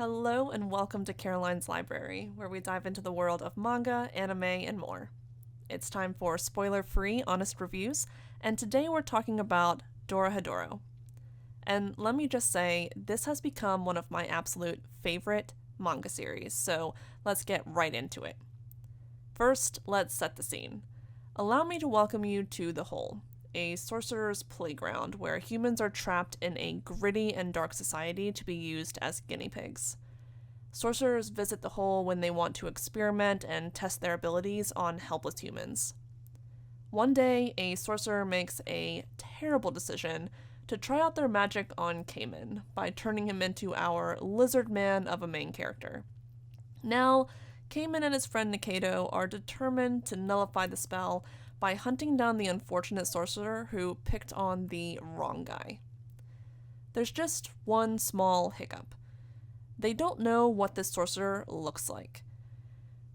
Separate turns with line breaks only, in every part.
Hello and welcome to Caroline's Library, where we dive into the world of manga, anime, and more. It's time for spoiler-free, honest reviews, and today we're talking about Dorohedoro. And let me just say, this has become one of my absolute favorite manga series, so let's get right into it. First, let's set the scene. Allow me to welcome you to the Hole, a sorcerer's playground where humans are trapped in a gritty and dark society to be used as guinea pigs. Sorcerers visit the Hole when they want to experiment and test their abilities on helpless humans. One day, a sorcerer makes a terrible decision to try out their magic on Cayman by turning him into our lizard man of a main character. Now, Cayman and his friend Nikaido are determined to nullify the spell by hunting down the unfortunate sorcerer who picked on the wrong guy. There's just one small hiccup. They don't know what this sorcerer looks like.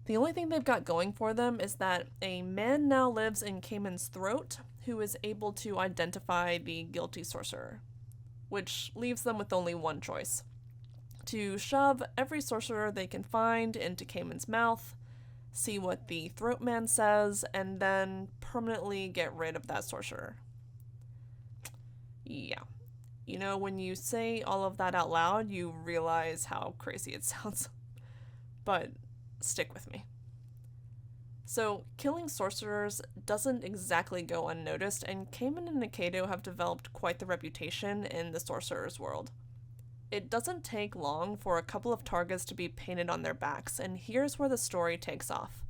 The only thing they've got going for them is that a man now lives in Cayman's throat who is able to identify the guilty sorcerer, which leaves them with only one choice: to shove every sorcerer they can find into Cayman's mouth, see what the throat man says, and then permanently get rid of that sorcerer. Yeah. You know, when you say all of that out loud, you realize how crazy it sounds. But stick with me. So, killing sorcerers doesn't exactly go unnoticed, and Cayman and Nikaido have developed quite the reputation in the sorcerer's world. It doesn't take long for a couple of targets to be painted on their backs, and here's where the story takes off.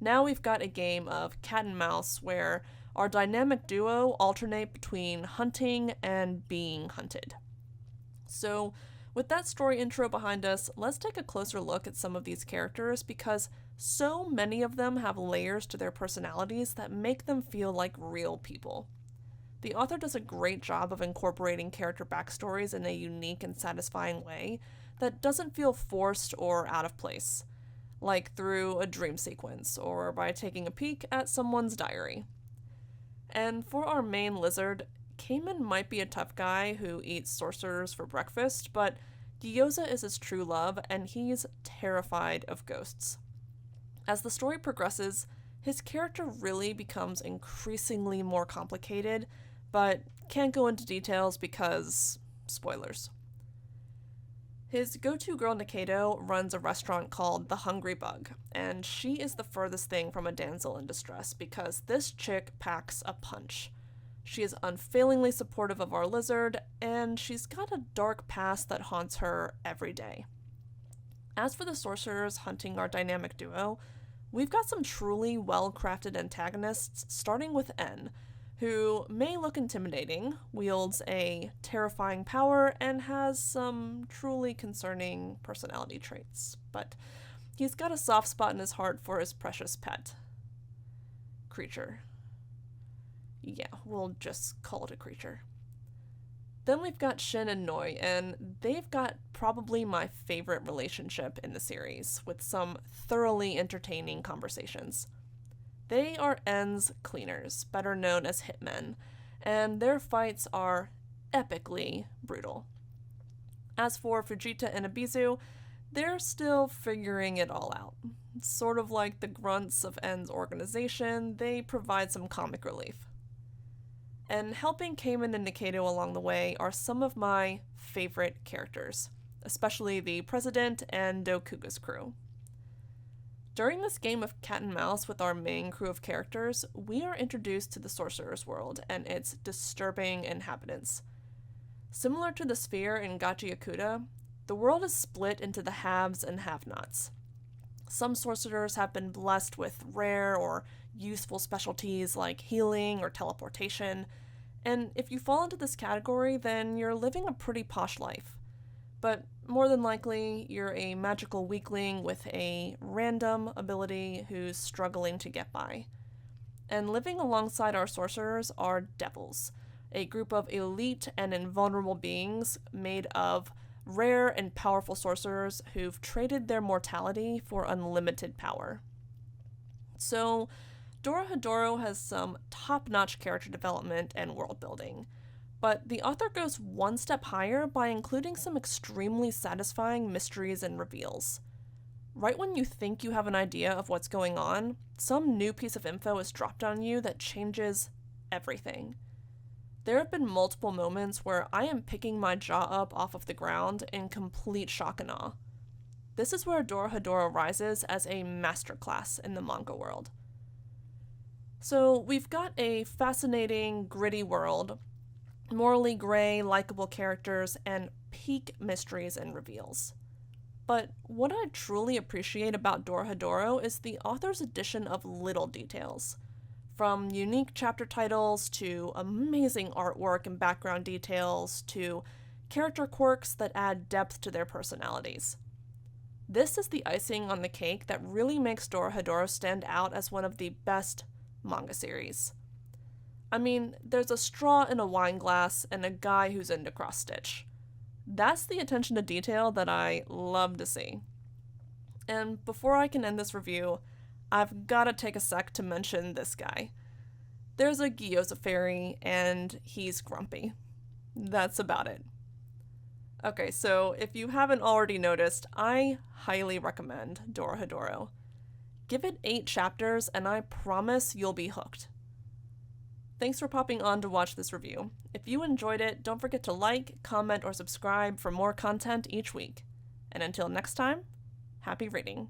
Now we've got a game of cat and mouse where our dynamic duo alternate between hunting and being hunted. So, with that story intro behind us, let's take a closer look at some of these characters because so many of them have layers to their personalities that make them feel like real people. The author does a great job of incorporating character backstories in a unique and satisfying way that doesn't feel forced or out of place, like through a dream sequence or by taking a peek at someone's diary. And for our main lizard, Cayman might be a tough guy who eats sorcerers for breakfast, but Gyoza is his true love, and he's terrified of ghosts. As the story progresses, his character really becomes increasingly more complicated, but can't go into details because spoilers. His go-to girl Nikaido runs a restaurant called The Hungry Bug, and she is the furthest thing from a damsel in distress because this chick packs a punch. She is unfailingly supportive of our lizard, and she's got a dark past that haunts her every day. As for the sorcerers hunting our dynamic duo, we've got some truly well-crafted antagonists, starting with N, who may look intimidating, wields a terrifying power, and has some truly concerning personality traits. But he's got a soft spot in his heart for his precious pet. Creature. Yeah, we'll just call it a creature. Then we've got Shin and Noi, and they've got probably my favorite relationship in the series, with some thoroughly entertaining conversations. They are N's cleaners, better known as hitmen, and their fights are epically brutal. As for Fujita and Abizu, they're still figuring it all out. Sort of like the grunts of N's organization, they provide some comic relief. And helping Cayman and Nikaido along the way are some of my favorite characters, especially the President and Dokuga's crew. During this game of cat and mouse with our main crew of characters, we are introduced to the sorcerer's world and its disturbing inhabitants. Similar to the sphere in Gachi Yakuta, the world is split into the haves and have-nots. Some sorcerers have been blessed with rare or useful specialties like healing or teleportation, and if you fall into this category, then you're living a pretty posh life. But more than likely, you're a magical weakling with a random ability who's struggling to get by. And living alongside our sorcerers are devils, a group of elite and invulnerable beings made of rare and powerful sorcerers who've traded their mortality for unlimited power. So, Dorohedoro has some top-notch character development and world building, But the author goes one step higher by including some extremely satisfying mysteries and reveals. Right when you think you have an idea of what's going on, some new piece of info is dropped on you that changes everything. There have been multiple moments where I am picking my jaw up off of the ground in complete shock and awe. This is where Dorohedoro rises as a masterclass in the manga world. So we've got a fascinating, gritty world, morally gray, likable characters, and peak mysteries and reveals. But what I truly appreciate about Dorohedoro is the author's addition of little details. From unique chapter titles to amazing artwork and background details to character quirks that add depth to their personalities. This is the icing on the cake that really makes Dorohedoro stand out as one of the best manga series. I mean, there's a straw in a wine glass and a guy who's into cross-stitch. That's the attention to detail that I love to see. And before I can end this review, I've gotta take a sec to mention this guy. There's a Gyoza fairy, and he's grumpy. That's about it. Okay, so if you haven't already noticed, I highly recommend Dorohedoro. Give it 8 chapters, and I promise you'll be hooked. Thanks for popping on to watch this review. If you enjoyed it, don't forget to like, comment, or subscribe for more content each week. And until next time, happy reading.